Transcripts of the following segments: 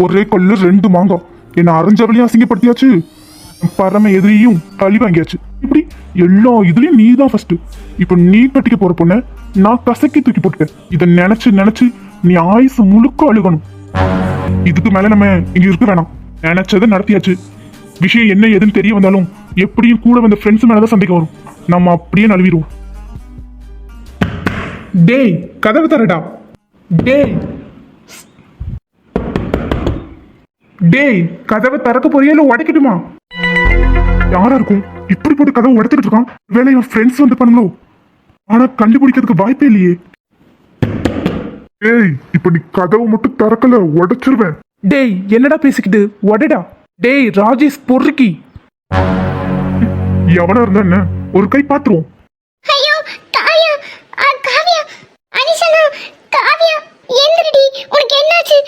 ஒரே கல்லு ரெண்டு மாங்காய். என்ன அரைஞ்சவளையும் அசிங்கப்படுத்தியாச்சு, பரம எதிரியும் பழி வாங்கியாச்சு. இப்படி எல்லா இதுலயும் நீ தான் ஃபர்ஸ்ட். இப்ப நீ கட்டிக்க போற பொண்ண நான் கசக்கி தூக்கி போட்டுட்டேன். இதை நினைச்சு நினைச்சு நீ ஆயுசு முழுக்க அழுகணும். இதுக்கு மேல நம்ம இங்க இருக்க வேணாம். நினைச்சதை நடத்தியாச்சு. விஷயம் என்ன ஏதுன்னு தெரிய வந்தாலும் எப்படியும் கூட வந்த ஃப்ரெண்ட்ஸ் மேலதான் சந்தேகம் வரும். நம்ம அப்படியே நழுவிடுவோம். டேய் கதவு தரடா. டேய் டேய் கதவை திறக்க போறியா இல்ல உடைக்கட்டுமா? யாரா இருக்கும் இப்படி போட்டு கதவை உடைச்சிட்டு இருக்கான்? வேலை என் ஃப்ரெண்ட்ஸ் வந்து பண்ணுங்களோ? ஆனா கண்டுபிடிக்கிறதுக்கு வாய்ப்பே இல்லையே. ஏய் இப்ப நீ கதவை மட்டும் திறக்கல உடைச்சிருவேன். டேய் என்னடா பேசிக்கிட்டு உடைடா. டேய் ராஜேஷ் பொறுக்கி. எவனா இருந்தா என்ன, ஒரு கை பாத்துருவோம். ஐயோ காவியா, காவியா, அனிஷனா, காவியா எந்திரடி. உனக்கு என்னாச்சு?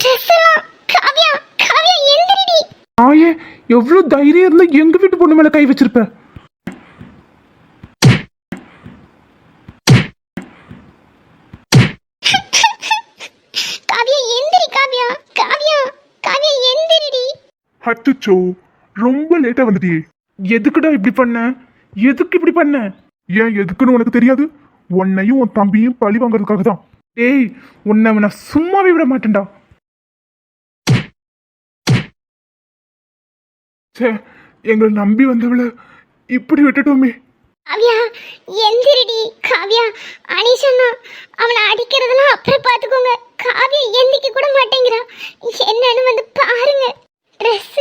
Dress எல்லாம் காவியா, காவியா எந்திரடி. ஆயே எவ்வளவு தைரியம் இருந்தா எங்க வீட்டு பொண்ணு மேல கை வச்சிருப்ப? காவியா எந்திரி. காவியா, காவியா, காவியா எந்திரடி. அச்சோ ரொம்ப லேட்டா வந்துட்டியே. எதுக்குடா இப்படி பண்ண? எதுக்கு இப்படி பண்ண? ஏன் எதுக்குன்னு உனக்கு தெரியாது? உன்னையும் உன் தம்பியும் பழி வாங்குறதுக்காக தான். டேய் உன்னை நான் சும்மாவே விட மாட்டேன்டா. சே எங்களை நம்பி வந்தவளை இப்படி விட்டுட்டோமே. காவியா எந்திரடி. காவியா, அனிஷனா அவனை அடிக்கிறதெல்லாம் அப்புறம் பாத்துக்கோங்க. காவியா எந்திக்க கூட மாட்டேங்கிறா. என்னன்னு வந்து பாருங்க. ட்ரெஸ்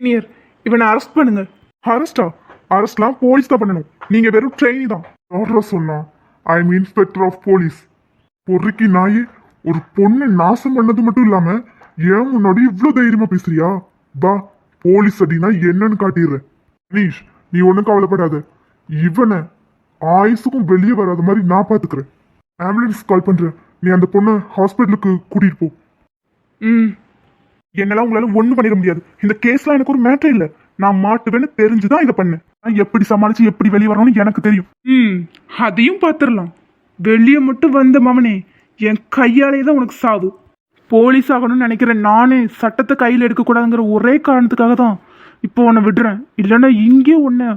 சீனியர் இவனை அரெஸ்ட் பண்ணுங்க. அரெஸ்டா? அரெஸ்ட்லாம் போலீஸ் தான் பண்ணணும். நீங்க வெறும் ட்ரெயினி தான். யாரா சொன்னா? I am inspector of police. பொறுக்கி நாயே, ஒரு பொண்ணை நாசம் பண்ணது மட்டும் இல்லாம ஏன் முன்னாடி இவ்வளவு தைரியமா பேசுறியா? பா போலீஸ் அடினா என்னன்னு காட்டிடுறேன். அனீஷ் நீ ஒன்றும் கவலைப்படாத. இவனை ஆயுசுக்கும் வெளியே வராத மாதிரி நான் பாத்துக்கிறேன். ஆம்புலன்ஸ் கால் பண்றேன். நீ அந்த பொண்ணை ஹாஸ்பிட்டலுக்கு கூட்டிட்டு போ. என்னெல்லாம் உங்களால ஒண்ணும் பண்ணிட முடியாது. இந்த கேஸ்லாம் எனக்கு ஒரு மேட்டர் இல்ல. நான் மாட்டுவேன்னு தெரிஞ்சுதான் இதை பண்ணேன். நான் எப்படி சமாளிச்சு எப்படி வெளியே வரணும்னு எனக்கு தெரியும். அதையும் பாத்துடலாம். வெளியே மட்டும் வந்த மவனே என் கையாலே தான் உனக்கு சாவு. போலீஸ் ஆகணும்னு நினைக்கிறேன். நானே சட்டத்தை கையில் எடுக்கக்கூடாதுங்கிற ஒரே காரணத்துக்காக தான் இப்போ உன்னை விடுறேன். இல்லைன்னா இங்கே உன்னை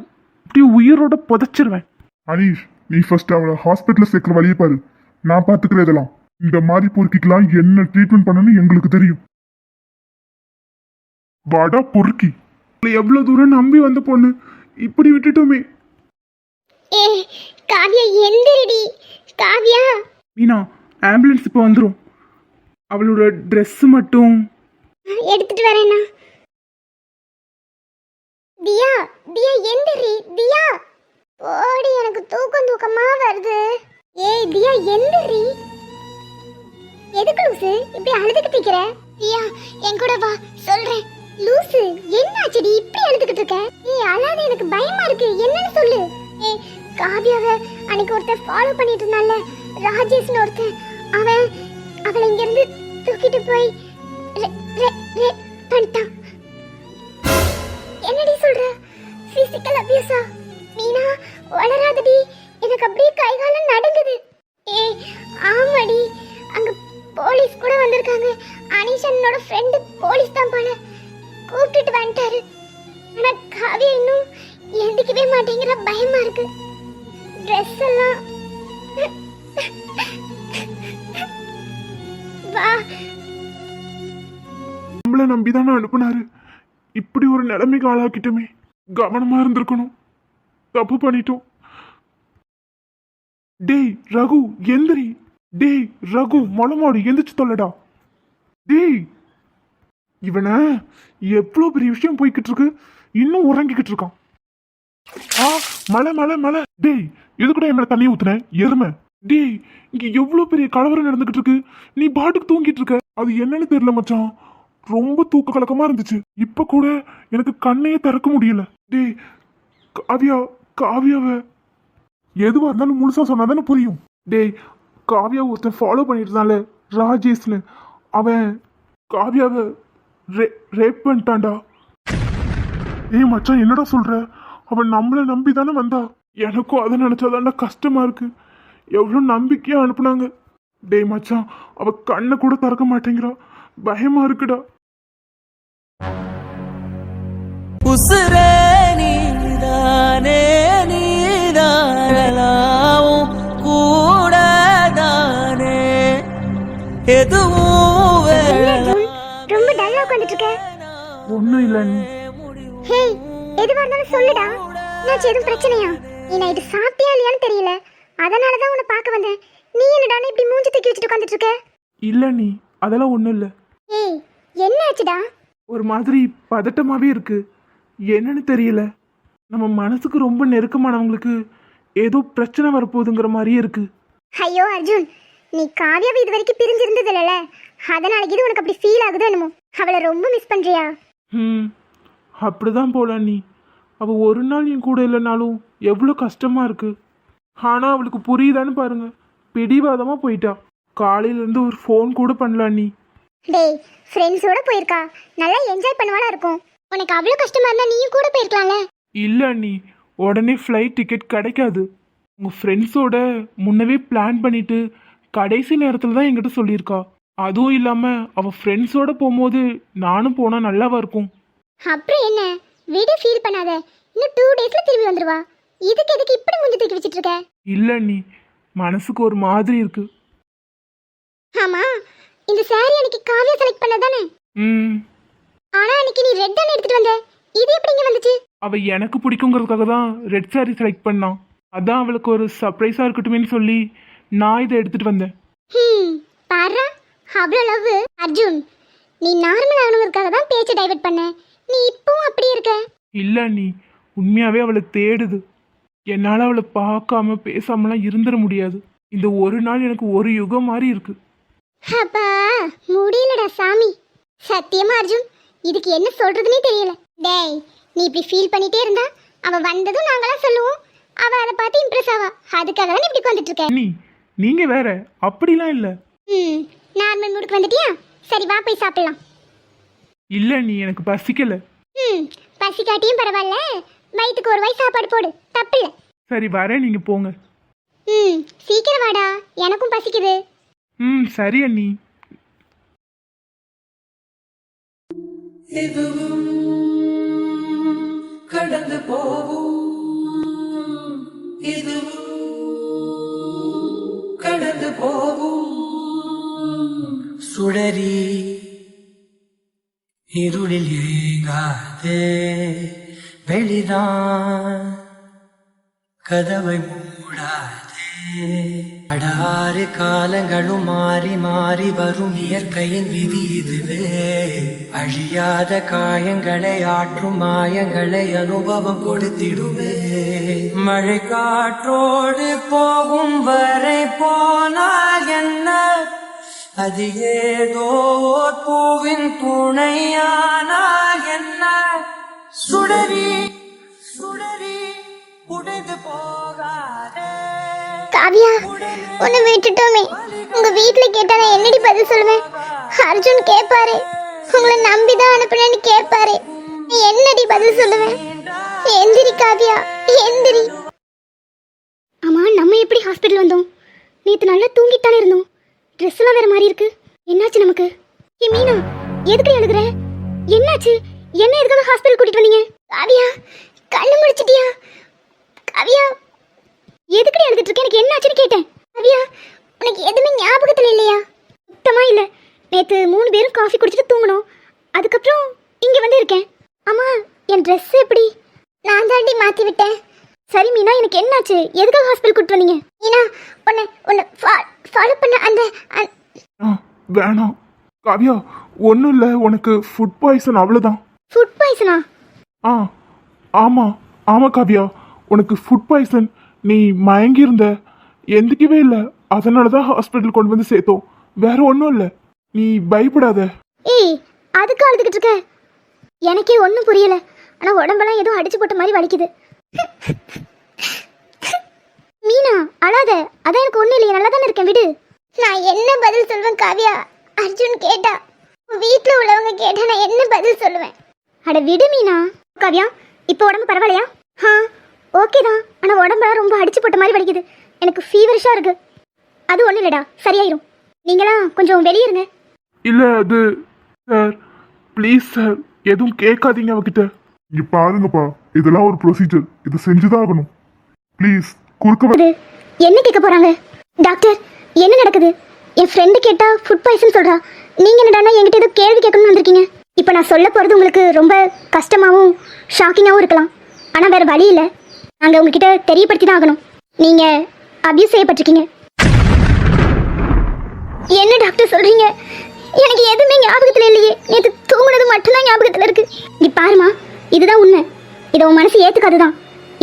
இப்படி உயிரோட புதைச்சிருவேன். அனீஷ் நீ ஃபர்ஸ்ட் அவளை ஹாஸ்பிட்டலில் சேர்க்கிற வழியை பாரு. நான் பார்த்துக்கிறேன். இதெல்லாம் இந்த மாதிரி பொறுக்கிக்கலாம் என்ன ட்ரீட்மெண்ட் பண்ணணும்னு எங்களுக்கு தெரியும். வாடா பொறுக்கி. எவ்வளவு தூரம் நம்பி வந்த பொண்ணு இப்படி விட்டுட்டோமே. ஏ காவியா எந்திரடி. காவியா மீனா ஆம்புலன்ஸ் இப்போ வந்துடும். அவளோட ட்ரெஸ் மட்டும் எடுத்துட்டு வரேனா? தியா, தியா எந்திரி. தியா ஓடி, எனக்கு தூக்கம் தூக்கமா வருது. ஏய் தியா எந்திரி. எதுக்கு லூசு இப்படி அழுதுகிட்டு இருக்கிற? தியா என் கூட வா சொல்றேன். லூசு என்னாச்சுடி இப்படி அழுதுகிட்டு இருக்க? ஏய் அழாத, எனக்கு பயமா இருக்கு. என்னன்னு சொல்லு. ஏய் காவியாவை அன்னைக்கு ஒருத்தர் ஃபாலோ பண்ணிட்டு இருந்தால, ராஜேஷ்னு ஒருத்தன். அவன் அவளை இங்க இருந்து தூக்கிட்டு போய் பண்ணிட்டான். என்னடி சொல்ற? பிசிக்கல் அபியூஸா? மீனா வளராதடி, எனக்கு அப்படியே கை காலம் நடுங்குது. ஏய் ஆமாடி, அங்க போலீஸ் கூட வந்திருக்காங்க. அனிஷனோட ஃப்ரெண்டு போலீஸ் தான் போல, கூப்பிட்டுட்டு வந்துட்டாரு. ஆனா காவியா இன்னும் எந்திக்கவே மாட்டேங்கிற, பயமா இருக்கு. ட்ரெஸ் எல்லாம் வா. நம்மளை நம்பிதானே அனுப்புனாரு. இப்படி ஒரு நிலைமைக்கு ஆளாக்கிட்டோமே. கவனமா இருந்திருக்கணும். தப்பு பண்ணிட்டோம். டேய் ரகு எந்திரி. டேய் ரகு மொளமாடு எந்திரிச்சு தொல்லடா. டேய் இவனை எவ்வளவு பெரிய விஷயம் போய்கிட்டு இருக்கு, இன்னும் உறங்கிக்கிட்டு இருக்கான். மலை மலை மலை. டேய் எதுக்கூட என் மேல தண்ணி ஊத்துன எருமை. டேய் இங்க எவ்வளவு பெரிய கலவரம் நடந்துகிட்டு இருக்கு, நீ பாட்டுக்கு தூங்கிட்டு இருக்க. அது என்னன்னு தெரியல மச்சான், ரொம்ப தூக்க கலக்கமா இருந்துச்சு. இப்ப கூட எனக்கு கண்ணையே திறக்க முடியல. டேய் காவியா, காவியாவ எதுவா இருந்தாலும் முழுசா சொன்னாதானே புரியும். டேய் காவியா ஒருத்தன் ஃபாலோ பண்ணிட்டு இருந்தால ராஜேஷ்னு, அவன் காவியாவை ரேப் பண்ணிட்டான்டா. ஏய் மச்சான் என்னடா சொல்ற? அவன் நம்மளை நம்பி தானே வந்தா. எனக்கும் அதை நினைச்சாதான்டா கஷ்டமா இருக்கு. எவ்வளோ நம்பிக்கையா அனுப்புனாங்க. டேய் மச்சான், அவ கண்ணை கூட திறக்க மாட்டேங்கிறா, பயமா இருக்குடா. உசுரே நீதானே நீதானலாவும் கூடதானே எதுவும் ரொம்ப டல்லா உட்கார்ந்துட்டு இருக்க. ஒன்றும் இல்லை நீ. ஹே, எதுவா இருந்தாலும் சொல்லுடா. என்னாச்சு, எதுவும் பிரச்சனையா? நீ நைட்டு சாப்பிட்டியா இல்லையான்னு தெரியல, அதனால தான் உன்னை பார்க்க வந்தேன். நீ என்னடானே இப்படி மூஞ்சி தூக்கி வச்சுட்டு உட்காந்துட்டு இருக்க? இல்லை நீ, அதெல்லாம் ஒன்றும் இல்லை. ஏய், என்ன ஆச்சுடா? ஒரு மாதிரி பதட்டமாகவே இருக்கு, என்னன்னு தெரியல. நம்ம மனசுக்கு ரொம்ப நெருக்கமானவங்களுக்கு ஏதோ பிரச்சனை வரப்போகுதுங்கிற மாதிரியே இருக்கு. ஐயோ அர்ஜுன், நீ காவியாவை இது வரைக்கும் பிரிஞ்சிருந்தது இல்லைல்ல, அதனால இது உனக்கு அப்படி ஃபீல் ஆகுதோ என்னமோ. அவளை ரொம்ப மிஸ் பண்றியா? அப்படிதான் போல நீ. அவள் ஒரு நாள் என் கூட இல்லைனாலும் எவ்வளோ கஷ்டமா இருக்கு. ஆனால் அவளுக்கு புரியுதான்னு பாருங்க, பிடிவாதமாக போயிட்டா. காலையிலேருந்து ஒரு ஃபோன் கூட பண்ணலாம் நீ. டேய், ஃப்ரெண்ட்ஸோட போயிருக்கா, நல்லா என்ஜாய் பண்ணுவாளா இருக்கும். உனக்கு அவ்வளோ கஷ்டமா இருந்தா நீயும் கூட போயிருக்கலாம்ல. இல்லை நீ, உடனே ஃப்ளைட் டிக்கெட் கிடைக்காது. உங்கள் ஃப்ரெண்ட்ஸோட முன்னவே பிளான் பண்ணிட்டு கடைசி நேரத்தில் தான் என்கிட்ட சொல்லியிருக்கா. அதுவும் இல்லாமல் அவள் ஃப்ரெண்ட்ஸோட போகும்போது நானும் போனால் நல்லாவா இருக்கும். அப்புறம் என்ன, விட ஃபீல் பண்ணாத. இன்னும் 2 டேஸ்ல திரும்பி வந்துருவா. இதுக்கு எதுக்கு இப்படி மூஞ்சி தூக்கி வச்சிட்டு இருக்க? இல்லை நீ, மனசுக்கு ஒரு மாதிரி இருக்கு. ஆமா, இந்த saree அன்னைக்கு காவியா செலக்ட் பண்ணதானே? ஆனா அன்னைக்கு நீ ரெட் தானே எடுத்துட்டு வந்த, இது எப்படி இங்க வந்துச்சு? அவ எனக்கு பிடிக்குங்கிறதுக்காக தான் ரெட் சாரி செலக்ட் பண்ணான். அதான் அவளுக்கு ஒரு சர்ப்ரைஸா இருக்கட்டுமேன்னு சொல்லி நான் இதை எடுத்துட்டு வந்தேன். பாரு, அவ்வளோ லவ். அர்ஜுன், நீ நார்மல் ஆகணுங்கிறதுக்காக தான் பேச்சை டைவர்ட் பண்ண. நீ இப்பவும் அப்படியே இருக்க. இல்லை நீ, உண்மையாவே அவளை தேடுது. என்னால் அவளை பார்க்காம பேசாமலாம் இருந்துட முடியாது. இந்த ஒரு நாள் எனக்கு ஒரு யுகம் மாதிரி இருக்கு. அப்பா, முடியலடா சாமி. சத்தியமா அர்ஜுன், இதுக்கு என்ன சொல்றதுனே தெரியல. டேய், நீ இப்படி ஃபீல் பண்ணிட்டே இருந்தா அவ வந்ததும் நாங்களாம் சொல்லுவோம், அவ அதை பார்த்து இம்ப்ரெஸ் ஆவா. அதுக்காக தான் இப்படி வந்துட்டு இருக்க. நீங்க வேற, அப்படிலாம் இல்லை. நார்மல் மூடுக்கு வந்துட்டியா? சரி வா, போய் சாப்பிடலாம். இல்லை நீ, எனக்கு பசிக்கல. பசிக்காட்டியும் பரவாயில்ல, வயிற்றுக்கு ஒரு வாய் சாப்பாடு போடு, தப்பில்ல. சரி வரேன், நீங்க போங்க. சீக்கிரம் வாடா, எனக்கும் பசிக்குது. சரி அண்ணி. இதுவும் கடந்து போகும், இதுவும் கடந்து போகும். சுடரி இருளில் ஏங்காதே, வெளிதான் கதவை மூடாதே. அடாறு காலங்களும் மாறி மாறி வரும் இயற்கையின் விதி இதுவே. அழியாத காயங்களை ஆற்றும் மாயங்களை அனுபவம் கொடுத்திடுவே. மழை காற்றோடு போகும் வரை போனால் என்ன, அது ஏதோ பூவின் துணையானால் என்ன. சுடரி சுடரி உடைந்து போகாதே. காவியா, உன்னை விட்டுட்டோமே. உங்க வீட்டுல கேட்டா நான் என்னடி பதில் சொல்லுவேன்? அர்ஜுன் கேட்பாரு, உங்களை நம்பிதான் அனுப்புனேன்னு கேட்பாரு. நீ என்னடி பதில் சொல்லுவேன்? எந்திரி காவியா, எந்திரி. ஆமா, நம்ம எப்படி ஹாஸ்பிட்டல் வந்தோம்? நேத்து நல்லா தூங்கிட்டானே இருந்தோம். ட்ரெஸ் எல்லாம் வேற மாதிரி இருக்கு. என்னாச்சு நமக்கு? ஏ மீனா, எதுக்கு எழுதுற? என்னாச்சு? என்ன எதுக்காக ஹாஸ்பிட்டல் கூட்டிட்டு வந்தீங்க? காவியா, கண்ணு முடிச்சிட்டியா? காவியா, எதுக்கு எழுதிட்டு இருக்க? எனக்கு என்னாச்சுன்னு கேட்டேன். காவியா, உனக்கு எதுவுமே ஞாபகத்துல இல்லையா? சுத்தமா இல்ல. நேத்து 3 பேரும் காஃபி குடிச்சிட்டு தூங்கணும். அதுக்கப்புறம் இங்க வந்து இருக்கேன். ஆமா, என் ட்ரெஸ் எப்படி? நான் தாண்டி மாத்தி விட்டேன். சரி மீனா, எனக்கு என்னாச்சு? எதுக்காக ஹாஸ்பிட்டல் கூட்டிட்டு வந்தீங்க? மீனா, உன்னை ஃபாலோ பண்ண அந்த வேணாம் காவியா, ஒன்றும் இல்லை, உனக்கு ஃபுட் பாய்சன், அவ்வளோதான். ஃபுட் பாய்சனா? ஆமாம் காவியா, உனக்கு ஃபுட் பாய்சன். நீ மயங்கி இருந்த, எந்திக்கவே இல்லை, அதனால தான் ஹாஸ்பிட்டல் கொண்டு வந்து சேர்த்தோம். வேற ஒன்றும் இல்லை, நீ பயப்படாத. ஏய், அதுக்கு அழுதுகிட்டு இருக்க? எனக்கே ஒன்றும் புரியல. ஆனால் உடம்பெல்லாம் ஏதோ அடிச்சு போட்ட மாதிரி வலிக்குது. மீனா, அழாத. அதான் எனக்கு ஒன்றும் இல்லையா, நல்லா தானே இருக்கேன், விடு. நான் என்ன பதில் சொல்வேன் காவியா? அர்ஜுன் கேட்டா, வீட்டில் உள்ளவங்க கேட்டா நான் என்ன பதில் சொல்லுவேன்? அட விடு மீனா. காவியா, இப்போ உடம்பு பரவாயில்லையா? ஓகே தான், ஆனால் உடம்பெல்லாம் ரொம்ப அடிச்சு போட்ட மாதிரி வலிக்குது. எனக்கு ஃபீவரிஷாக இருக்கு. அது ஒன்றும் இல்லைடா, சரியாயிரும். நீங்களாம் கொஞ்சம் வெளியிருங்க. இல்ல அது சார், ப்ளீஸ் சார், எதுவும் கேட்காதீங்க அவகிட்ட. இங்க பாருங்கப்பா, இதெல்லாம் ஒரு ப்ரொசீஜர், இது செஞ்சுதான் ஆகணும். ப்ளீஸ் குறுக்க அது என்ன கேட்க போறாங்க? டாக்டர், என்ன நடக்குது? என் ஃப்ரெண்டு கேட்டா ஃபுட் பாய்சன் சொல்றா. நீங்க என்னடானா என்கிட்ட ஏதோ கேள்வி கேட்கணும்னு வந்திருக்கீங்க. இப்போ நான் சொல்ல போறது உங்களுக்கு ரொம்ப கஷ்டமாவும் ஷாக்கிங்காகவும் இருக்கலாம். ஆனால் வேற வழி இல்லை. நாங்கள் உங்ககிட்ட தெரியப்படுத்தி தான் ஆகணும். நீங்க அபியூஸ் செய்யப்பட்டிருக்கீங்க. என்ன டாக்டர் சொல்றீங்க? எனக்கு எதுவுமே ஞாபகத்தில் இல்லையே. நேற்று தூங்குனது மட்டும்தான் ஞாபகத்தில் இருக்கு. இங்க பாருமா, இதுதான் உண்மை. இதை உன் மனசு ஏத்துக்காது தான்.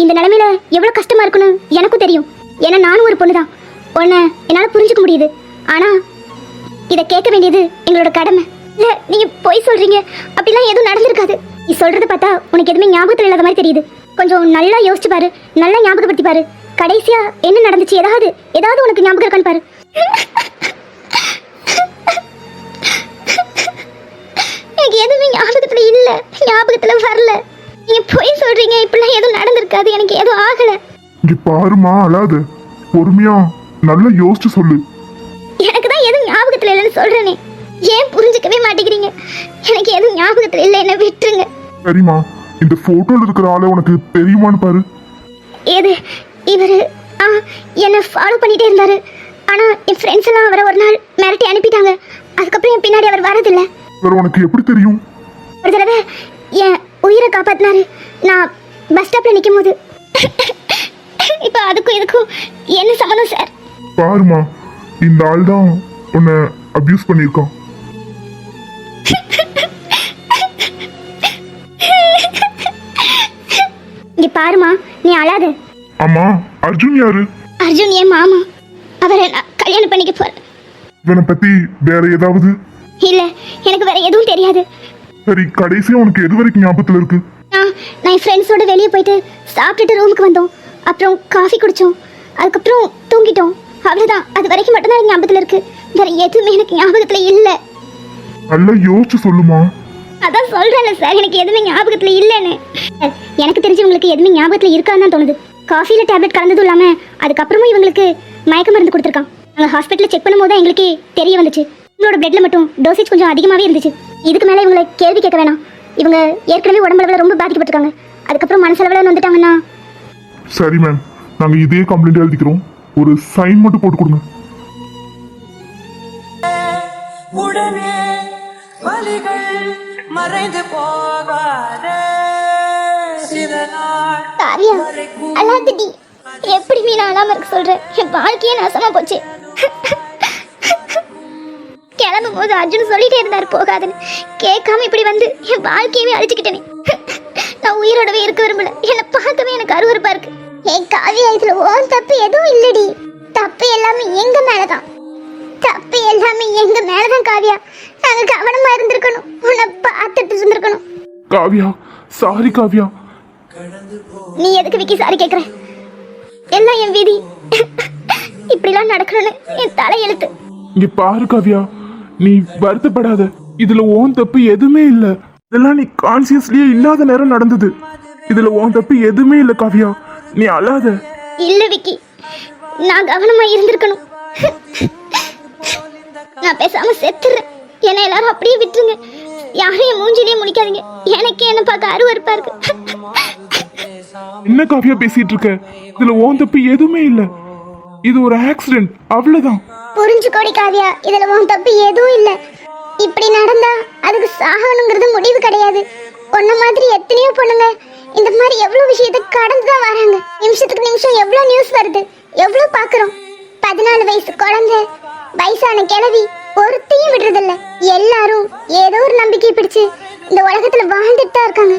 இந்த நிலைமையில எவ்வளவு கஷ்டமா இருக்குன்னு எனக்கும் தெரியும். ஏன்னா நானும் ஒரு பொண்ணு தான். உன்னை என்னால் புரிஞ்சுக்க முடியுது. ஆனா இதை கேட்க வேண்டியது எங்களோட கடமை. இல்ல, நீங்க பொய் சொல்றீங்க. அப்படிலாம் எதுவும் நடந்திருக்காது. நீ சொல்றத பார்த்தா உனக்கு எதுவுமே ஞாபகத்தில் இல்லாத மாதிரி தெரியுது. கொஞ்சம் நல்லா யோசிச்சு பாரு, நல்லா ஞாபகப்படுத்தி பாரு. கடைசியா என்ன நடந்துச்சு, ஏதாவது உனக்கு ஞாபகம் இருக்கான்னு பாரு. எனக்கு எதுவுமே ஞாபகத்துல இல்ல, ஞாபகத்துல வரல. நீங்க பொய் சொல்றீங்க. இப்படிலாம் எதுவும் நடந்திருக்காது. எனக்கு எதுவும் ஆகல. இங்க பாருமா, அழாத, பொறுமையா நல்லா யோசிச்சு சொல்லு. எனக்கு தான் எதுவும் ஞாபகத்துல இல்லைன்னு சொல்றேனே. ஏன் புரிஞ்சுக்கவே மாட்டேங்கிறீங்க? எனக்கு எதுவும் ஞாபகத்துல இல்லை, என்ன விட்டுருங்க. சரிம்மா, இந்த போட்டோல இருக்கிற ஆளை உனக்கு தெரியுமான்னு பாரு. ஏது இவரு? என்னை ஃபாலோ பண்ணிட்டே இருந்தாரு. ஆனா என் ஃப்ரெண்ட்ஸ் எல்லாம் அவரை ஒரு நாள் மிரட்டி அனுப்பிட்டாங்க. அதுக்கப்புறம் என் பின்னாடி அவர் வரதில்லை. இவர் உனக்கு எப்படி தெரியும்? ஒரு தடவை என் உயிரை காப்பாத்தினாரு. நான் பஸ் ஸ்டாப்ல நிற்கும் போது. இப்போ அதுக்கும் இதுக்கும் என்ன சம்மந்தம் சார்? பாருமா, இந்த ஆள் தான் உன்னை அபியூஸ் பண்ணியிருக்கான். இங்க பாருமா, நீ அழாத. ஆமா, அர்ஜுன் யாரு? அர்ஜுன் என் மாமா. அவரை நான் கல்யாணம் பண்ணிக்க போறேன். இவனை பத்தி வேற ஏதாவது? இல்ல, எனக்கு வேற எதுவும் தெரியாது. சரி, கடைசியா உனக்கு எது வரைக்கும் ஞாபகத்துல இருக்கு? நான் என் ஃப்ரெண்ட்ஸோட வெளியே போயிட்டு சாப்பிட்டுட்டு ரூமுக்கு வந்தோம். அப்புறம் காஃபி குடித்தோம். அதுக்கப்புறம் தூங்கிட்டோம். அவ்வளோதான். அது வரைக்கும் மட்டும்தான் எனக்கு ஞாபகத்தில் இருக்கு. வேற எதுவுமே எனக்கு ஞாபகத்தில் இல்லை. நல்லா யோசிச்சு சொல்லுமா. அதான் சொல்கிறேன்ல சார், எனக்கு எதுவுமே ஞாபகத்தில் இல்லைன்னு. எனக்கு தெரிஞ்சவங்களுக்கு எதுவுமே ஞாபகத்தில் இருக்கான்னு தான் தோணுது. காஃபியில் டேப்லெட் கலந்ததும் இல்லாமல் அதுக்கப்புறமும் இவங்களுக்கு மயக்க மருந்து கொடுத்துருக்கான். நாங்கள் ஹாஸ்பிட்டலில் செக் பண்ணும்போது தான் எங்களுக்கே தெரிய வந்துச்சு. இவங்களோட பிளட்ல மட்டும் டோசேஜ் கொஞ்சம் அதிகமாகவே இருந்துச்சு. இதுக்கு மேலே இவங்களை கேள்வி கேட்க வேணாம். இவங்க ஏற்கனவே உடம்பளவில் ரொம்ப பாதிக்கப்பட்டிருக்காங்க. அதுக்கப்புறம் மனசளவில் வந்துட்டாங்கன்னா. சரி மேம், நாங்க இதே கம்ப்ளைண்ட் எழுதிக்கிறோம். ஒரு சைன் மட்டும் போட்டு கொடுங்க. உடனே வலிகள் மறைந்து போகாதே. சில நாள் காவியா, அல்லாதடி. எப்படி மீனா அழாம இருக்க சொல்ற? என் வாழ்க்கையே நாசமா போச்சு. கிளம்பும் போது அர்ஜுன் சொல்லிட்டே இருந்தாரு போகாதுன்னு. கேட்காம இப்படி வந்து என் வாழ்க்கையவே அழிச்சுக்கிட்டேனே. நான் உயிரோடவே இருக்க விரும்பல. என்னை பார்க்கவே எனக்கு அருவருப்பா இருக்கு. ஏய் காவியா, இதுல ஓன் தப்பு எதுவும் இல்லடி. தப்பு எல்லாமே எங்க மேலதான். தப்பு எல்லாமே எங்க மேலதான் காவியா. நாங்க கவனமா இருந்திருக்கணும். உன்னை பார்த்துட்டு இருந்திருக்கணும். காவியா, சாரி காவியா. நீ எதுக்கு விக்கி சாரி கேக்குற? எல்லாம் என் விதி. இப்படிலாம் நடக்கணும்னு என் தலையெழுத்து. இங்க பாரு காவியா, நீ வருத்தப்படாத. இதுல ஓன் தப்பு எதுவுமே இல்ல. இதெல்லாம் நீ கான்சியஸ்லயே இல்லாத நேரம் நடந்தது. இதுல ஓன் தப்பு எதுவுமே இல்ல காவியா, நீ அழாத. இல்ல விக்கி, நான் கவனமா இருந்திருக்கணும். நான் பேசாம செத்துறேன். என்ன எல்லாரும் அப்படியே விட்டுருங்க. யாரையும் மூஞ்சிலேயே முடிக்காதீங்க. எனக்கே என்ன பார்க்க அருவருப்பா இருக்கு. என்ன காவியா பேசிட்டு இருக்க? இதுல ஓன் தப்பு எதுவுமே இல்ல. இது ஒரு ஆக்சிடென்ட், அவ்வளவுதான். புரிஞ்சுக்கோடி காவியா, இதுல உன் தப்பு எதுவும் இல்ல. இப்படி நடந்தா அதுக்கு சாகணுங்கிறது முடிவு கிடையாது. உன்ன மாதிரி எத்தனையோ பொண்ணுங்க இந்த மாதிரி எவ்வளவு விஷயத்தை கடந்துதான் வராங்க. நிமிஷத்துக்கு நிமிஷம் எவ்வளவு நியூஸ் வருது, எவ்வளவு பாக்குறோம். 14 வயசு குழந்தை, வயசான கிழவி, ஒருத்தையும் விடுறதில்ல. எல்லாரும் ஏதோ ஒரு நம்பிக்கையை பிடிச்சு இந்த உலகத்துல வாழ்ந்துட்டு தான் இருக்காங்க.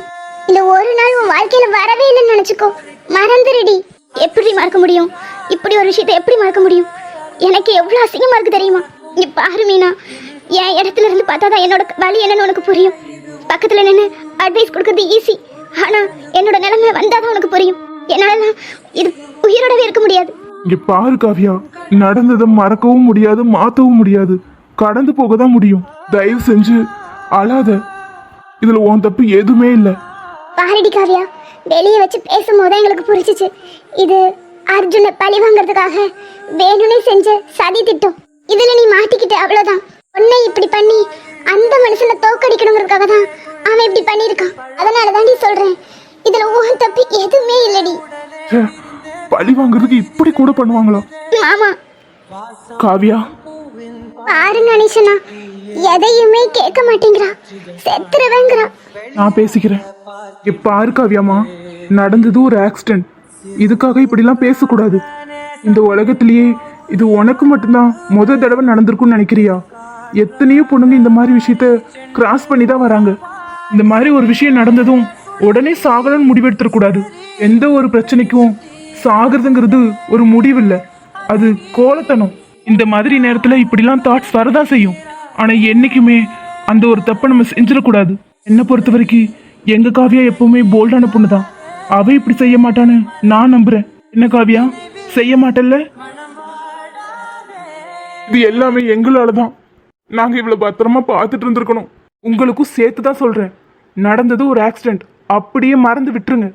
இந்த ஒரு நாள் உன் வாழ்க்கையில வரவே இல்லைன்னு நினைச்சுக்கோ, மறந்துடுடி. எப்படி மறக்க முடியும்? இப்படி ஒரு விஷயத்தை எப்படி மறக்க முடியும்? எனக்கு எவ்வளவு அசிங்கமா இருக்கு தெரியுமா? இங்க பாரு மீனா, என் இடத்துல இருந்து பார்த்தாதான் என்னோட வலி என்னன்னு உனக்கு புரியும். பக்கத்துல நின்று அட்வைஸ் கொடுக்கறது ஈஸி. ஆனா என்னோட நிலைமை வந்தாதான் உனக்கு புரியும். என்னால இது உயிரோடவே இருக்க முடியாது. இங்க பாரு காவியா, நடந்ததை மறக்கவும் முடியாது, மாத்தவும் முடியாது, கடந்து போக தான் முடியும். தயவு செஞ்சு அழாத. இதுல உன் தப்பு எதுவுமே இல்ல. பாரடி காவியா, வெளியே வச்சு பேசும்போது எங்களுக்கு புரிஞ்சிச்சு இது அர்ஜுனை பழி வாங்கறதுக்காக வேணும்னே செஞ்ச சதி திட்டம். இதுல நீ மாட்டிக்கிட்ட அவ்வளவுதான். உன்னை இப்படி பண்ணி அந்த மனுஷனை தோக்கடிக்கணுங்கிறதுக்காக தான் அவன் இப்படி பண்ணியிருக்கான். அதனால தாண்டி சொல்றேன், இதுல உன் தப்பு எதுவுமே இல்லடி. ச்சே, பழி வாங்குறதுக்கு இப்படி கூட பண்ணுவாங்களா? மாமா காவியா, பாருங்க அனிஷனா, எதையுமே கேட்க மாட்டேங்கிறா, செத்துருவேங்கிறா. நான் பேசிக்கிறேன். இப்ப பாரு காவியாமா, நடந்தது ஒரு ஆக்சிடென்ட். இதுக்காக இப்படிலாம் பேசக்கூடாது. இந்த உலகத்திலேயே இது உனக்கு மட்டும்தான் முத தடவை நடந்திருக்கும்னு நினைக்கிறியா? எத்தனையோ பொண்ணுங்க இந்த மாதிரி விஷயத்த கிராஸ் பண்ணி தான் வராங்க. இந்த மாதிரி ஒரு விஷயம் நடந்ததும் உடனே சாகலன்னு முடிவெடுத்துடக்கூடாது. எந்த ஒரு பிரச்சனைக்கும் சாகிறதுங்கிறது ஒரு முடிவில்லை, அது கோலத்தனம். இந்த மாதிரி நேரத்தில் இப்படிலாம் தாட்ஸ் வரதான் செய்யும். ஆனால் என்னைக்குமே அந்த ஒரு தப்பை நம்ம செஞ்சிடக்கூடாது. என்னை பொறுத்த வரைக்கும் எங்கள் காவியா எப்பவுமே போல்டான பொண்ணு தான். அவ இப்படி செய்ய மாட்டான்னு நான் நம்புறேன். என்ன காவியா, செய்ய மாட்டல்ல? இது எல்லாமே எங்களால தான். நாங்கள் இவ்வளோ பத்திரமா பார்த்துட்டு இருந்திருக்கணும். உங்களுக்கும் சேர்த்து தான் சொல்கிறேன். நடந்தது ஒரு ஆக்சிடென்ட், அப்படியே மறந்து விட்டுருங்க.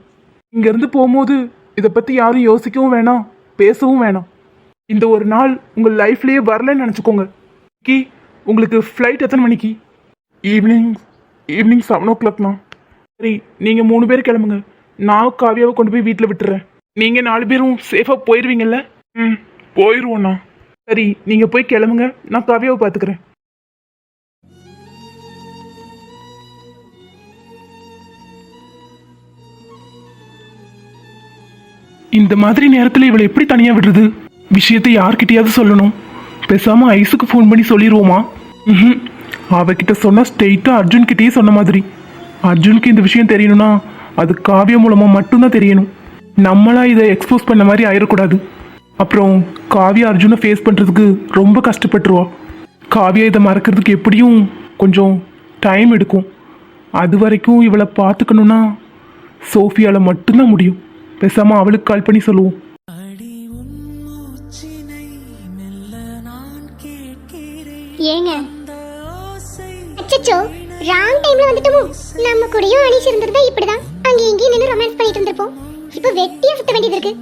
இங்கேருந்து போகும்போது இதை பற்றி யாரும் யோசிக்கவும் வேணாம், பேசவும் வேணாம். இந்த ஒரு நாள் உங்கள் லைஃப்லேயே வரலன்னு நினச்சிக்கோங்க. உங்களுக்கு ஃப்ளைட் எத்தனை மணிக்கு? ஈவினிங் 7 o'clockலாம். சரி, நீங்கள் 3 பேர் கிளம்புங்க. நான் காவியாவை கொண்டு போய் வீட்டில் விட்டுறேன். நீங்கள் 4 பேரும் சேஃபாக போயிடுவீங்கல்ல? போயிடுவோண்ணா. சரி, நீங்கள் போய் கிளம்புங்க, நான் காவியாவை பார்த்துக்கிறேன். இந்த மாதிரி நேரத்தில் இவளை எப்படி தனியாக விடுறது? விஷயத்தை யார்கிட்டயாவது சொல்லணும். பேசாமல் ஐஸுக்கு ஃபோன் பண்ணி சொல்லிடுவோமா? அவகிட்ட சொன்னால் ஸ்ட்ரெயிட்டாக அர்ஜுன்கிட்டயே சொன்ன மாதிரி. அர்ஜுனுக்கு இந்த விஷயம் தெரியணும்னா அது காவியா மூலமாக மட்டும்தான் தெரியணும். நம்மளா இதை எக்ஸ்போஸ் பண்ண மாதிரி ஆயிடக்கூடாது. அப்புறம் காவியா அர்ஜுனை ஃபேஸ் பண்ணுறதுக்கு ரொம்ப கஷ்டப்பட்டுருவா. காவியா இதை மறக்கிறதுக்கு எப்படியும் கொஞ்சம் டைம் எடுக்கும். அது வரைக்கும் இவளை பார்த்துக்கணுன்னா சோஃபியால் மட்டும்தான் முடியும். பேசாமல் அவளுக்கு கால் பண்ணி சொல்லுவோம். ஏங்க அச்சச்சோ, ராங் டைம்ல வந்துட்டோமோ. நம்ம கூடயும் அனிஷ் இருந்திருந்தா இப்படிதான் அங்க இங்கேயும் நின்று ரொமான்ஸ் பண்ணிட்டு இருந்திருப்போம். இப்போ வெட்டியா சுத்த வேண்டியது இருக்கு.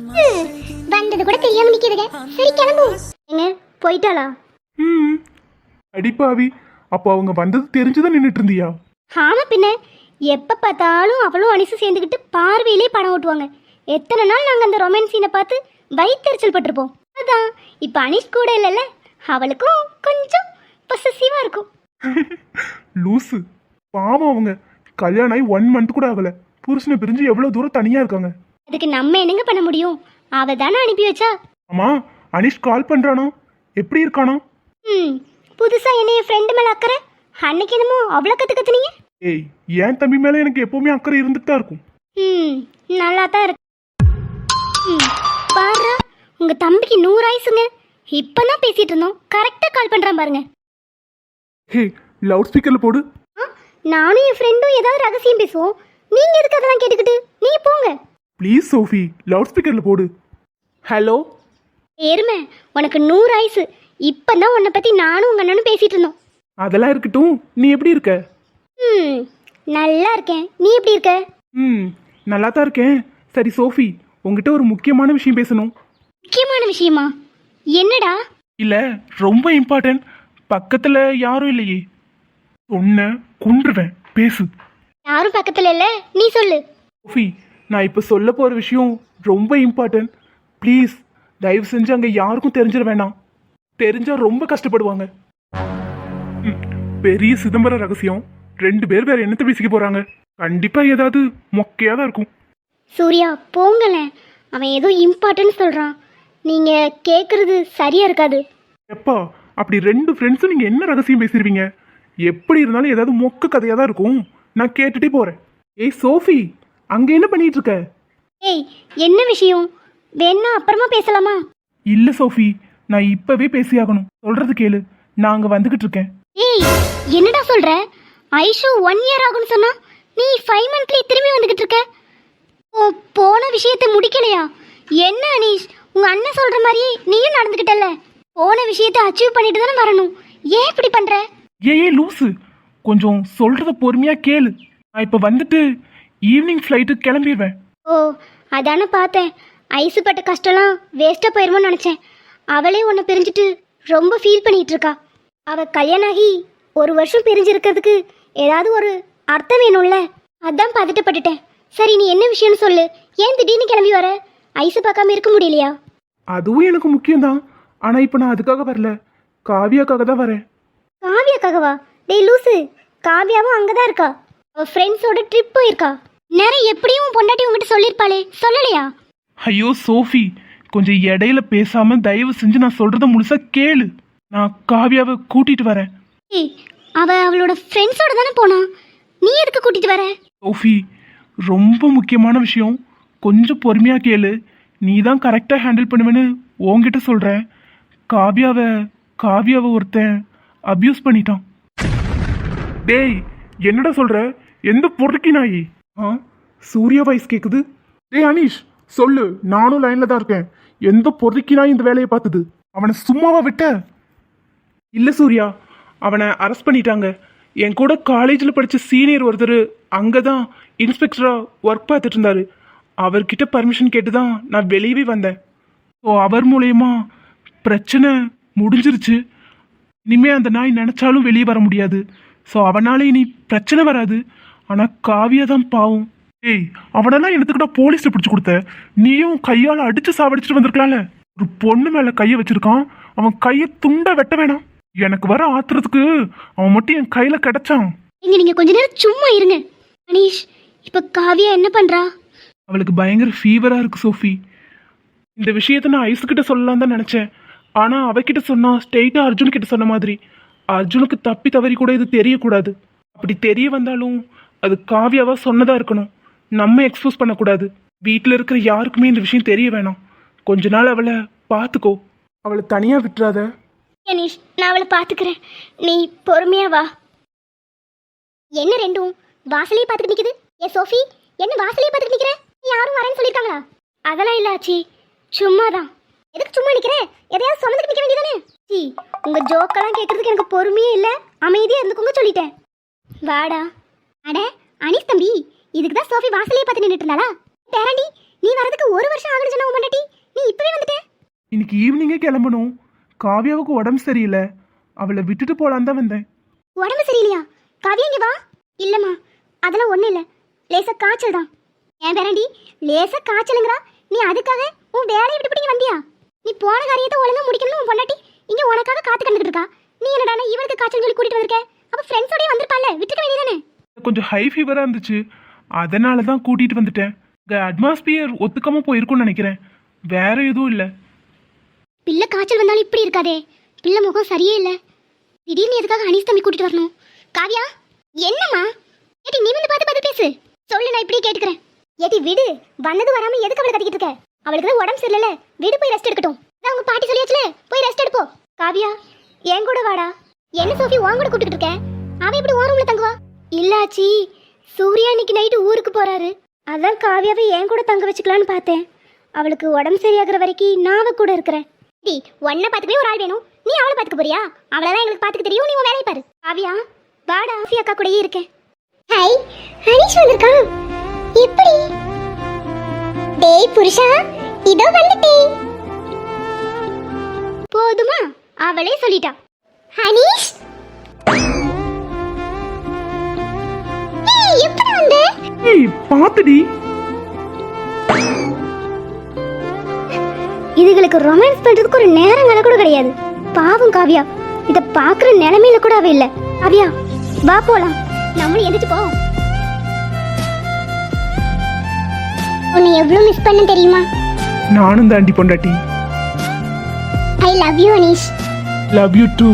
வந்தது கூட தெரியாம நிக்கிறதுங்க. சரி கிளம்பும். ஏங்க போயிட்டாளா? அடிப்பாவி, அப்போ அவங்க வந்தது தெரிஞ்சுதான் நின்றுட்டு இருந்தியா? ஆமா பின்ன, எப்ப பார்த்தாலும் அவளும் அனிஷும் சேர்ந்துக்கிட்டு பார்வையிலே படம் ஓட்டுவாங்க. எத்தனை நாள் நாங்க அந்த ரொமான்ஸ் சீனை பார்த்து வயிற்றெரிச்சல் பட்டிருப்போம். அதான் இப்ப அனிஷ் கூட இல்லைல்ல, அவளுக்கும் கொஞ்சம் பொசசிவா இருக்கும். லூசு, பாவம். அவங்க கல்யாணம் ஆகி 1 month கூட ஆகல, புருஷனை பிரிஞ்சு எவ்வளவு தூரம் தனியா இருக்காங்க. அதுக்கு நம்ம என்னங்க பண்ண முடியும்? அவ தானே அனுப்பி வச்சா. ஆமா, அனிஷ் கால் பண்றானா? எப்படி இருக்கானா? புதுசா என்னைய ஃப்ரெண்டு மேல அக்கறை. அன்னைக்கு என்னமோ அவ்வளோ கத்துனீங்க. ஏய், என் தம்பி மேல எனக்கு எப்பவுமே அக்கறை இருந்துட்டு தான் இருக்கும். நல்லா தான் இருக்கு. பாரு, உங்க தம்பிக்கு 100 ஆயுசுங்க. இப்பதான் பேசிட்டு இருந்தோம், கரெக்டா கால் பண்றான் பாருங்க. ஹே, லவுட் ஸ்பீக்கர்ல போடு. நானும் என் ஃப்ரெண்டும் ஏதாவது ரகசியம் பேசுவோம். நீங்க எதுக்கு அதெல்லாம் கேட்டுக்கிட்டு? நீங்க போங்க ப்ளீஸ் சோஃபி, லவுட் ஸ்பீக்கர்ல போடு. ஹலோ எருமை, உனக்கு 100 ஆயுசு. இப்பதான் உன்னை பத்தி நானும் உங்க அண்ணனும் பேசிட்டு இருந்தோம். அதெல்லாம் இருக்கட்டும், நீ எப்படி இருக்க? நல்லா இருக்கேன். நீ எப்படி இருக்க? நல்லா தான் இருக்கேன். சரி சோஃபி, உங்ககிட்ட ஒரு முக்கியமான விஷயம் பேசணும். முக்கியமான விஷயமா? என்னடா? இல்ல, ரொம்ப இம்பார்ட்டன்ட். பக்கத்துல யாரும் இல்லையே. சொன்ன குன்றுவேன், பேசு. யாரும் பக்கத்துல இல்ல, நீ சொல்லு. சோஃபி, நான் இப்ப சொல்ல போற விஷயம் ரொம்ப இம்பார்ட்டன்ட். ப்ளீஸ் தயவு செஞ்சு அங்க யாருக்கும் தெரிஞ்சிட வேணாம். தெரிஞ்சா ரொம்ப கஷ்டப்படுவாங்க. பெரிய சிதம்பர ரகசியம். 2 பேர் வேற என்னத்தை பேசிக்க போறாங்க. கண்டிப்பா ஏதாவது மொக்கையா தான் இருக்கும். சூர்யா போங்களேன், அவன் ஏதோ இம்பார்ட்டன்ட் சொல்றான். நீங்க கேக்குறது சரியா இருக்காது. எப்பா, அப்படி 2 ஃப்ரெண்ட்ஸும் நீங்க என்ன ரகசியம் பேசிடுவீங்க? எப்படி இருந்தாலும் ஏதாவது மொக்க கதையா தான் இருக்கும். நான் கேட்டுட்டே போறேன். ஏய் சோஃபி, அங்க என்ன பண்ணிட்டு இருக்க? ஏய், என்ன விஷயம்? வேணா அப்புறமா பேசலாமா? இல்ல சோஃபி, நான் இப்பவே பேசியாகணும். சொல்றது கேளு, நான் அங்க வந்துகிட்டு இருக்கேன். ஏய், என்னடா சொல்ற? ஐஷு 1 year ஆகும்னு சொன்னா நீ 5 monthly திரும்பி வந்துகிட்டு இருக்க. போன விஷயத்தை முடிக்கலையா? என்ன அனீஷ், உங்க அண்ணன் சொல்ற மாதிரியே நீயும் நடந்துக்கிட்டல. போன விஷயத்தை அச்சீவ் பண்ணிட்டு தானே வரணும். ஏன் இப்படி பண்ற? ஏய் லூசு, கொஞ்சம் சொல்றத பொறுமையா கேளு. நான் இப்ப வந்துட்டு ஈவினிங் ஃப்ளைட்டுக்கு கிளம்பிடுவேன். ஓ, அதானே பார்த்தேன். ஐசு பட்ட கஷ்டம்லாம் வேஸ்ட்டாக போயிருமோன்னு நினச்சேன். அவளே உன்னை பிரிஞ்சுட்டு ரொம்ப ஃபீல் பண்ணிட்டு இருக்கா. அவ கல்யாணம் ஆகி 1 வருஷம் பிரிஞ்சிருக்கிறதுக்கு ஏதாவது ஒரு அர்த்தம் வேணும்ல. அதான் பதட்டப்பட்டுட்டேன். சரி, நீ என்ன விஷயம்னு சொல்லு. ஏன் திடீர்னு கிளம்பி வர? ஐஸை பார்க்காம இருக்க முடியலையா? அதுவும் எனக்கு முக்கியம்தான். ஆனா இப்போ நான் அதுக்காக வரல, காவியாக்காக தான் வரேன். காவியாக்காகவா? டேய் லூசு, காவியாவும் அங்கதான் இருக்கா. அவ ஃப்ரெண்ட்ஸோட ட்ரிப் போயிருக்கா. நேரம் எப்படியும் பொண்டாட்டி உங்ககிட்ட சொல்லியிருப்பாளே, சொல்லலையா? ஐயோ சோஃபி, கொஞ்சம் இடையில பேசாம தயவு செஞ்சு நான் சொல்றத முழுசா கேளு. நான் காவியாவை கூட்டிட்டு வரேன். ஏய், அவ அவளோட ஃப்ரெண்ட்ஸோட தானே போனா, நீ எதுக்கு கூட்டிட்டு வர? சோஃபி, ரொம்ப முக்கியமான விஷயம், கொஞ்சம் பொறுமையா கேளு. நீ தான் கரெக்டாக ஹேண்டில் பண்ணுவேன்னு உன்கிட்ட சொல்கிறேன். காவியாவை ஒருத்தன் அப்யூஸ் பண்ணிட்டான். டேய், என்னடா சொல்கிற? எந்த பொறுக்கி நாயி? சூர்யா வாய்ஸ் கேட்குது. டேய் அனீஷ், சொல்லு, நானும் லைனில் தான் இருக்கேன். எந்த பொறுக்கி நாய் இந்த வேலையை பார்த்தது? அவனை சும்மாவா விட்ட? இல்லை சூர்யா, அவனை அரெஸ்ட் பண்ணிட்டாங்க. என் கூட காலேஜில் படித்த சீனியர் ஒருத்தர் அங்கே தான் இன்ஸ்பெக்டராக ஒர்க் பார்த்துட்டு இருந்தாரு. அவர்கிட்ட பர்மிஷன் கேட்டு தான் நான் வெளியவே வந்தேன். ஸோ அவர் மூலயமா பிரச்சனை முடிஞ்சிருச்சு. இனிமே அந்த நாய் நினச்சாலும் வெளியே வர முடியாது. ஸோ அவனால இனி பிரச்சனை வராது. ஆனால் காவியா தான் பாவம். ஏய், அவனெல்லாம் எடுத்துக்கிட்டா போலீஸில் பிடிச்சி கொடுத்த. நீயும் கையால் அடித்து சாவடிச்சிட்டு வந்திருக்கலாம்ல. ஒரு பொண்ணு மேலே கையை வச்சிருக்கான். அவன் கையை துண்டா வெட்ட வேணாம். எனக்கு வர ஆத்துறதுக்கு அவன் மட்டும் என் கையில் கிடைச்சான். நீங்க கொஞ்ச நேரம் சும்மா இருங்க. அனீஷ், இப்போ காவியா என்ன பண்றா? அவளுக்கு பயங்கர ஃபீவராக இருக்குது சோஃபி. இந்த விஷயத்த நான் ஐஸுக்கிட்ட சொல்லலாம் தான் நினச்சேன். ஆனால் அவகிட்ட சொன்னா ஸ்ட்ரெயிட்டாக அர்ஜுன்கிட்ட சொன்ன மாதிரி. அர்ஜுனுக்கு தப்பி தவறி கூட இது தெரியக்கூடாது. அப்படி தெரிய வந்தாலும் அது காவியாவாக சொன்னதாக இருக்கணும். நம்ம எக்ஸ்போஸ் பண்ணக்கூடாது. வீட்டில் இருக்கிற யாருக்குமே இந்த விஷயம் தெரிய வேணாம். கொஞ்ச நாள் அவளை பார்த்துக்கோ. அவளை தனியாக விட்டுறாத. அனீஷ், நான் அவளை பார்த்துக்கிறேன். நீ பொறுமையா வா. என்ன ரெண்டும் வாசலையே பார்த்துட்டு நிக்குது? ஏ சோஃபி, என்ன வாசலையே பார்த்துட்டு நிக்கிற? நீ யாரும் வரேன்னு சொல்லியிருக்காங்களா? அதெல்லாம் இல்ல ஆச்சி, சும்மாதான். எதுக்கு சும்மா நிக்கிற? எதையாவது சுமந்துட்டு நிக்க வேண்டியதானே? சி, உங்க ஜோக்கெல்லாம் கேட்கறதுக்கு எனக்கு பொறுமையே இல்லை. அமைதியா இருந்துக்கோங்க சொல்லிட்டேன். வாடா. அட அனீஷ் தம்பி, இதுக்கு தான் சோஃபி வாசலையே பார்த்து நின்றுட்டு இருந்தாளா? பேராண்டி, நீ வரதுக்கு 1 வருஷம் ஆகணும் சொன்ன உமாண்டாட்டி, நீ இப்பவே வந்துட்ட? இன்னைக்கு ஈவினிங்கே கிளம்பணும். காவியாவுக்கு உடம்பு சரியில்லை. அவளை விட்டுட்டு போலான்னு தான் வந்தேன். உடம்பு சரியில்லையா? காவியா இங்க வா. இல்லம்மா, அதெல்லாம் ஒண்ணும் இல்லை, லேசா காய்ச்சல் தான். ஏன் பேராண்டி, லேசா காய்ச்சலுங்கிறா? நீ அதுக்காக உன் வேலையை விட்டு இங்க வந்தியா? நீ போன காரியத்தை ஒழுங்கா முடிக்கணும்னு உன் பொண்டாட்டி இங்க உனக்காக காத்து கண்டுகிட்டு இருக்கா. நீ என்னடா இவளுக்கு காய்ச்சல் சொல்லி கூட்டிட்டு வந்திருக்க? அப்ப ஃப்ரெண்ட்ஸோடய வந்திருப்பால, விட்டுக்க வேண்டியதானே? கொஞ்சம் ஹை ஃபீவராக இருந்துச்சு, அதனால தான் கூட்டிகிட்டு வந்துட்டேன். அட்மாஸ்பியர் ஒத்துக்காம போயிருக்கும்னு நினைக்கிறேன். வேற எதுவும் இல்லை. பிள்ளை காய்ச்சல் வந்தாலும் இப்படி இருக்காதே. பிள்ளை முகம் சரியே இல்லை. திடீர்னு எதுக்காக அனீஸ் தம்பி கூட்டிட்டு வரணும்? காவியா, என்னம்மா? ஏடி, நீ வந்து பார்த்து பேசு. சொல்லு, நான் இப்படியே கேட்டுக்கிறேன். ஏடி விடு, வந்தது வராம எதுக்கு அவளை கட்டிக்கிட்டு இருக்க? அவளுக்கு தான் உடம்பு சரியில்லை, வீடு போய் ரெஸ்ட் எடுக்கட்டும். அதான் உங்க பாட்டி சொல்லியாச்சுல, போய் ரெஸ்ட் எடுப்போ. காவியா, என் கூட வாடா. என்ன சோஃபி, வாங்க கூட கூட்டிட்டு இருக்கேன். அவன் எப்படி உன் ரூம்ல தங்குவா? இல்லாச்சி, சூர்யா இன்னைக்கு நைட்டு ஊருக்கு போறாரு. அதான் காவியாவை என் கூட தங்க வச்சுக்கலான்னு பார்த்தேன். அவளுக்கு உடம்பு சரியாகிற வரைக்கும் நான் அவ கூட இருக்கிறேன். டி, உன்னை பார்த்துக்கவே ஒரு ஆள் வேணும். நீ அவளை பார்த்துக்க போறியா? அவளதான் எங்களுக்கு பார்த்துக்க தெரியும். நீ உன் வேலையை பாரு. காவியா, வாடா, ஆஃபி அக்கா கூடயே இருக்கேன். ஹை, ஹரிஷ் வந்திருக்கான். எப்படி? டேய் புருஷா, இதோ வந்துட்டேன். போதுமா? அவளே சொல்லிட்டா. ஹனிஷ், ஏய், எப்படி வந்த? ஏய், பாத்துடி. இதுகளுக்கு ரொமான்ஸ் பண்றதுக்கு ஒரு நேரங்கள கூட கிடையாது. பாவம் காவியா, இத பாக்குற நிலைமையில கூட அவ இல்ல. காவியா, வா போலாம். நம்மளும் எந்திரிச்சு போ. உன்னை எவ்வளவு மிஸ் பண்ண தெரியுமா? நானும் தாண்டி பொண்டாட்டி. I love you Aneesh. Love you two.